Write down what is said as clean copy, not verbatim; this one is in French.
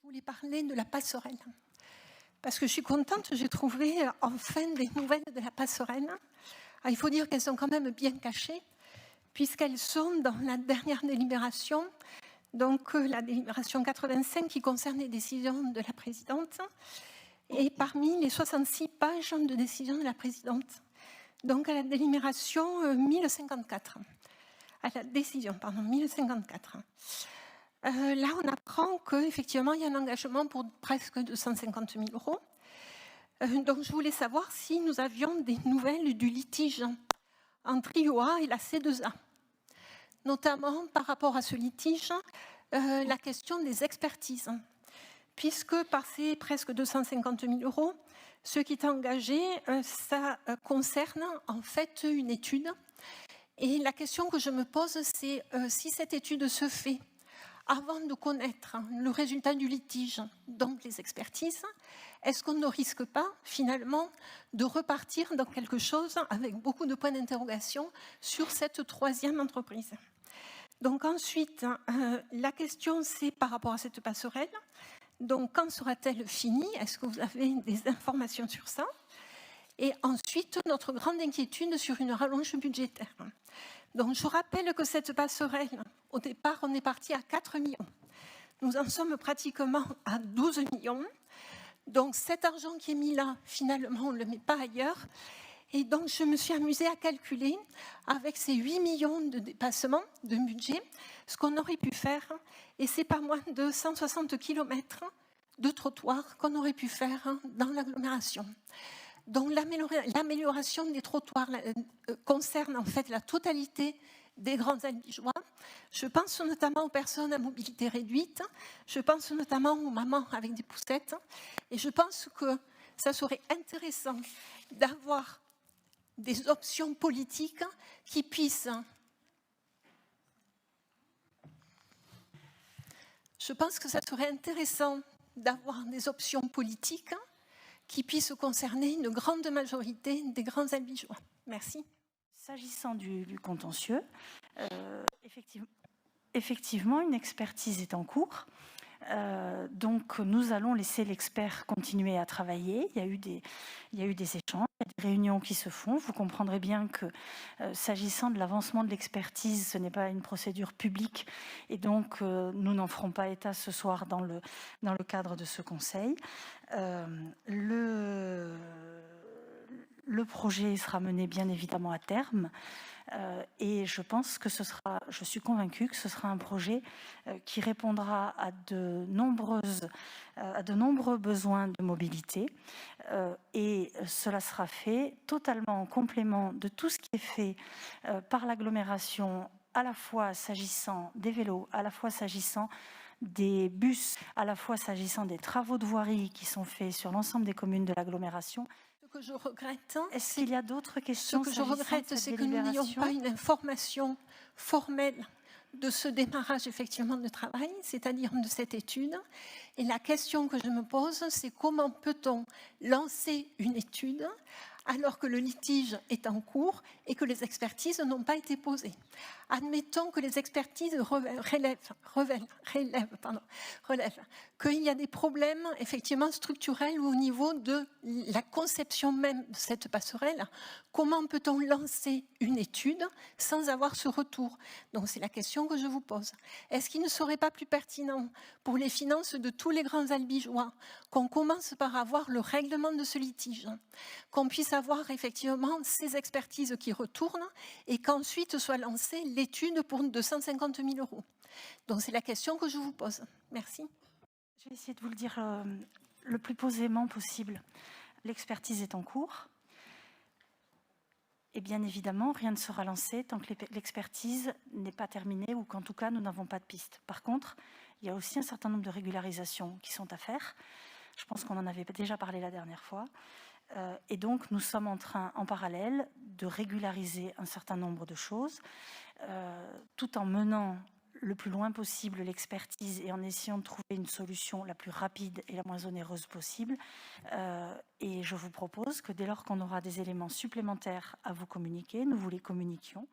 voulais parler de la passerelle. Parce que je suis contente, j'ai trouvé enfin des nouvelles de la passerelle. Il faut dire qu'elles sont quand même bien cachées, puisqu'elles sont dans la dernière délibération, donc la délibération 85 qui concerne les décisions de la présidente, et parmi les 66 pages de décision de la présidente. Donc à la délibération 1054, à la décision, pardon, 1054. Là, on apprend qu'effectivement, il y a un engagement pour presque 250 000 euros. Donc, je voulais savoir si nous avions des nouvelles du litige entre IOA et la C2A. Notamment par rapport à ce litige, la question des expertises. Puisque par ces presque 250 000 euros, ce qui est engagé, ça concerne en fait une étude. Et la question que je me pose, c'est si cette étude se fait avant de connaître le résultat du litige, donc les expertises, est-ce qu'on ne risque pas finalement de repartir dans quelque chose avec beaucoup de points d'interrogation sur cette troisième entreprise? Donc ensuite, la question c'est par rapport à cette passerelle. Donc quand sera-t-elle finie? Est-ce que vous avez des informations sur ça? Et ensuite, notre grande inquiétude sur une rallonge budgétaire. Donc, je rappelle que cette passerelle, au départ, on est parti à 4 millions. Nous en sommes pratiquement à 12 millions. Donc, cet argent qui est mis là, finalement, on ne le met pas ailleurs. Et donc, je me suis amusée à calculer, avec ces 8 millions de dépassements de budget, ce qu'on aurait pu faire. Et c'est pas moins de 160 km de trottoirs qu'on aurait pu faire dans l'agglomération. Donc l'amélioration des trottoirs concerne en fait la totalité des grands albigeois. Je pense notamment aux personnes à mobilité réduite, je pense notamment aux mamans avec des poussettes, et je pense que ça serait intéressant d'avoir des options politiques qui puissent... Je pense que ça serait intéressant d'avoir des options politiques qui puisse concerner une grande majorité des grands albigeois. Merci. S'agissant du contentieux, effectivement, une expertise est en cours. Donc, nous allons laisser l'expert continuer à travailler. Il y a eu des échanges, il y a des réunions qui se font. Vous comprendrez bien que, s'agissant de l'avancement de l'expertise, ce n'est pas une procédure publique. Et donc, nous n'en ferons pas état ce soir dans le cadre de ce conseil. Le projet sera mené bien évidemment à terme et je pense que je suis convaincue que ce sera un projet qui répondra à de nombreux besoins de mobilité et cela sera fait totalement en complément de tout ce qui est fait par l'agglomération, à la fois s'agissant des vélos, à la fois s'agissant des bus, à la fois s'agissant des travaux de voirie qui sont faits sur l'ensemble des communes de l'agglomération. Ce que je regrette, est-ce qu'il y a d'autres questions? Ce que je regrette, c'est que nous n'ayons pas une information formelle de ce démarrage effectivement de travail, c'est-à-dire de cette étude. Et la question que je me pose, c'est comment peut-on lancer une étude alors que le litige est en cours et que les expertises n'ont pas été posées. Admettons que les expertises relèvent qu'il y a des problèmes effectivement structurels au niveau de la conception même de cette passerelle. Comment peut-on lancer une étude sans avoir ce retour? Donc c'est la question que je vous pose. Est-ce qu'il ne serait pas plus pertinent pour les finances de tous les grands albigeois qu'on commence par avoir le règlement de ce litige, qu'on puisse avoir effectivement ces expertises qui retournent et qu'ensuite soit lancée l'étude pour 250 000 euros. Donc c'est la question que je vous pose. Merci. Je vais essayer de vous le dire le plus posément possible. L'expertise est en cours. Et bien évidemment, rien ne sera lancé tant que l'expertise n'est pas terminée ou qu'en tout cas, nous n'avons pas de piste. Par contre, il y a aussi un certain nombre de régularisations qui sont à faire. Je pense qu'on en avait déjà parlé la dernière fois. Et donc, nous sommes en train, en parallèle, de régulariser un certain nombre de choses, tout en menant le plus loin possible l'expertise et en essayant de trouver une solution la plus rapide et la moins onéreuse possible. Et je vous propose que dès lors qu'on aura des éléments supplémentaires à vous communiquer, nous vous les communiquions.